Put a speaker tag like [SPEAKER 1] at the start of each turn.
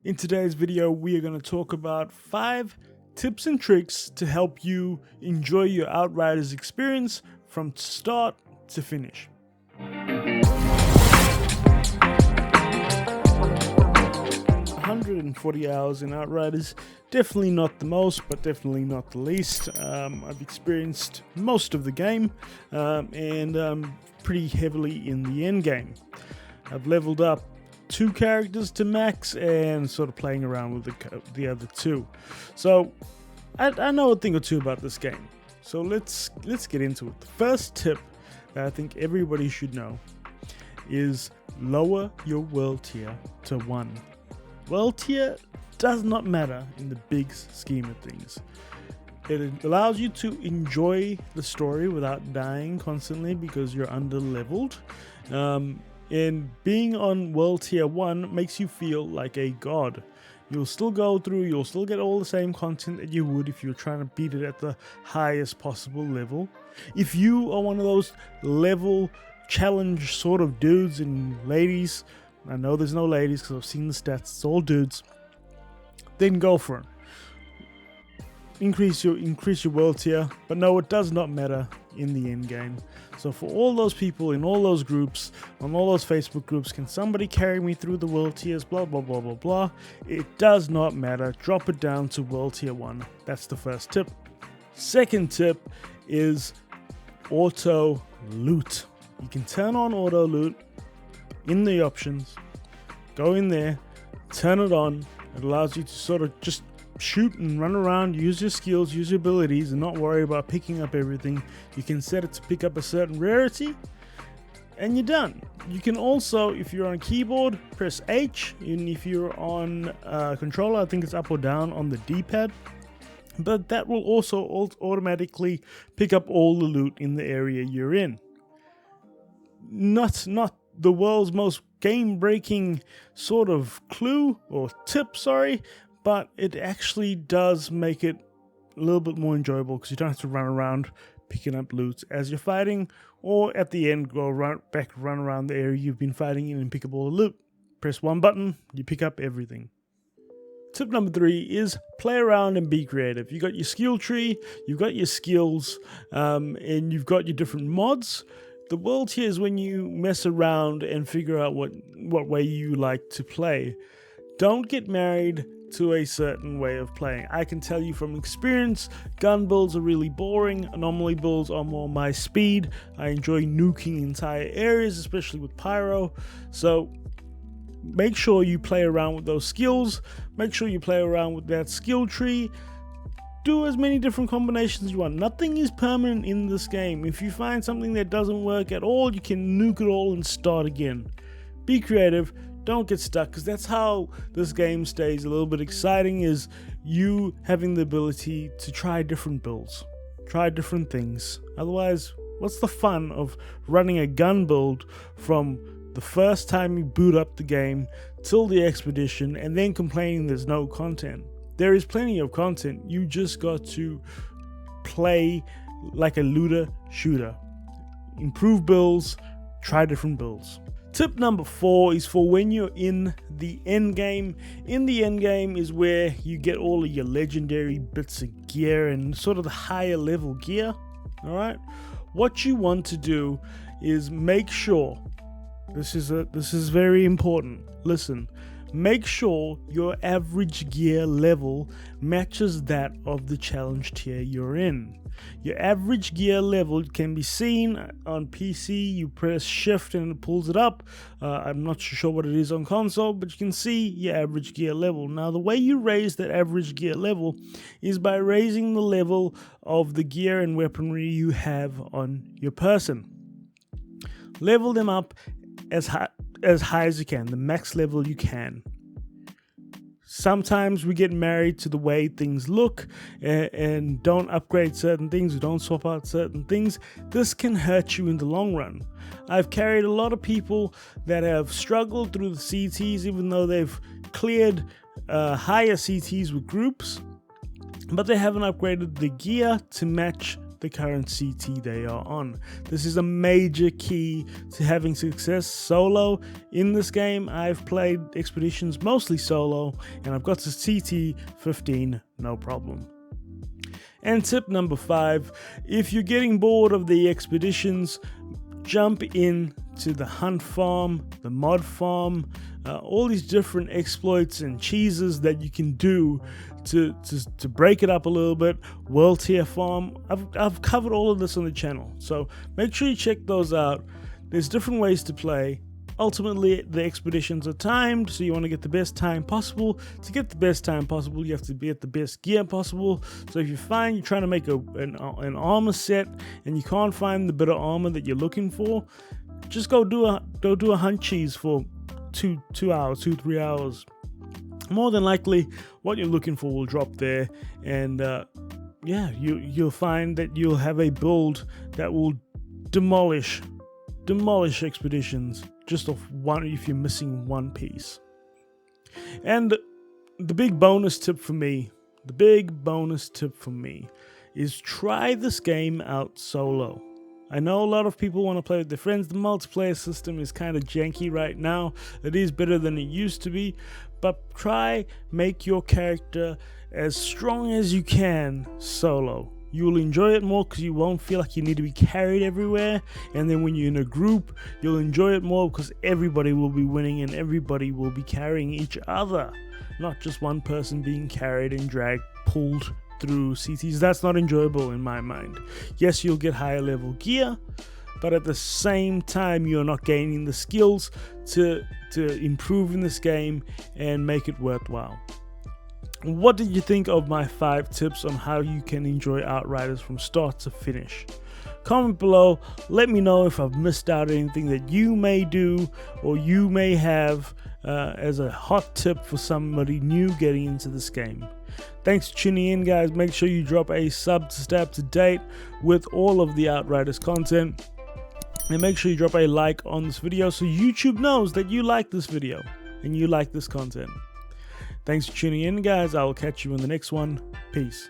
[SPEAKER 1] In today's video, we are going to talk about 5 tips and tricks to help you enjoy your Outriders experience from start to finish. 140 hours in Outriders, definitely not the most, but definitely not the least. I've experienced most of the game and pretty heavily in the end game. I've leveled up 2 characters to max and sort of playing around with the other 2. So I know a thing or two about this game. So let's get into it. The first tip that I think everybody should know is lower your world tier to 1. World tier does not matter in the big scheme of things. It allows you to enjoy the story without dying constantly because you're under leveled. And being on world tier 1 makes you feel like a god. You'll still go through, you'll still get all the same content that you would if you were trying to beat it at the highest possible level. If you are one of those level challenge sort of dudes and ladies, I know there's no ladies because I've seen the stats, it's all dudes, then go for it. Increase your world tier, but no, it does not matter in the end game. So for all those people in all those groups, on all those Facebook groups, can somebody carry me through the world tiers, blah blah blah blah blah, it does not matter. Drop it down to world tier 1. That's the first tip. Second tip is auto loot. You can turn on auto loot in the options, go in there, turn it on. It allows you to sort of just shoot and run around, use your skills, use your abilities, and not worry about picking up everything. You can set it to pick up a certain rarity, and you're done. You can also, if you're on a keyboard, press H, and if you're on a controller, I think it's up or down on the D-pad, but that will also automatically pick up all the loot in the area you're in. Not the world's most game-breaking sort of clue or tip, but it actually does make it a little bit more enjoyable because you don't have to run around picking up loot as you're fighting, or at the end run around the area you've been fighting in and pick up all the loot. Press one button, you pick up everything. Tip number 3 is play around and be creative. You got your skill tree, you've got your skills, and you've got your different mods. The world tier is when you mess around and figure out what way you like to play. Don't get married to a certain way of playing. I can tell you from experience, gun builds are really boring. Anomaly builds are more my speed. I enjoy nuking entire areas, especially with pyro. So make sure you play around with those skills. Make sure you play around with that skill tree. Do as many different combinations as you want. Nothing is permanent in this game. If you find something that doesn't work at all, you can nuke it all and start again. Be creative. Don't get stuck, because that's how this game stays a little bit exciting, is you having the ability to try different builds, try different things. Otherwise, what's the fun of running a gun build from the first time you boot up the game till the expedition and then complaining there's no content? There is plenty of content. You just got to play like a looter shooter. Improve builds, try different builds. Tip number 4 is for when you're in the end game. In the end game is where you get all of your legendary bits of gear and sort of the higher level gear. All right. What you want to do is make sure, this is very important. Listen, make sure your average gear level matches that of the challenge tier you're in. Your average gear level can be seen on PC. You press shift and it pulls it up. I'm not sure what it is on console, but you can see your average gear level. Now, the way you raise that average gear level is by raising the level of the gear and weaponry you have on your person. Level them up as high as you can, the max level you can. Sometimes we get married to the way things look and don't upgrade certain things, or don't swap out certain things. This can hurt you in the long run. I've carried a lot of people that have struggled through the CTs, even though they've cleared higher CTs with groups, but they haven't upgraded the gear to match the current CT they are on. This is a major key to having success solo in this game. I've played expeditions mostly solo, and I've got to CT 15 no problem. And tip number 5, if you're getting bored of the expeditions, jump in to the hunt farm, the mod farm, all these different exploits and cheeses that you can do to break it up a little bit. World tier farm, I've covered all of this on the channel, so make sure you check those out. There's different ways to play. Ultimately, the expeditions are timed, so you want to get the best time possible. To get the best time possible, you have to be at the best gear possible. So if you find you're trying to make an armor set and you can't find the bit of armor that you're looking for, just go do a hunt cheese for 2 hours, 3 hours. More than likely, what you're looking for will drop there, and yeah, you'll find that you'll have a build that will demolish expeditions just off one if you're missing one piece. And the big bonus tip for me is try this game out solo. I know a lot of people want to play with their friends. The multiplayer system is kind of janky right now. It is better than it used to be, but make your character as strong as you can solo. You will enjoy it more because you won't feel like you need to be carried everywhere, and then when you're in a group, you'll enjoy it more because everybody will be winning and everybody will be carrying each other, not just one person being carried and dragged, pulled through CTs. That's not enjoyable in my mind. Yes, you'll get higher level gear, but at the same time, you're not gaining the skills to improve in this game and make it worthwhile. What did you think of my 5 tips on how you can enjoy Outriders from start to finish? Comment below, let me know if I've missed out anything that you may do or you may have as a hot tip for somebody new getting into this game. Thanks for tuning in, guys. Make sure you drop a sub to stay up to date with all of the Outriders content, and make sure you drop a like on this video so YouTube knows that you like this video and you like this content. Thanks for tuning in, guys. I will catch you in the next one. Peace.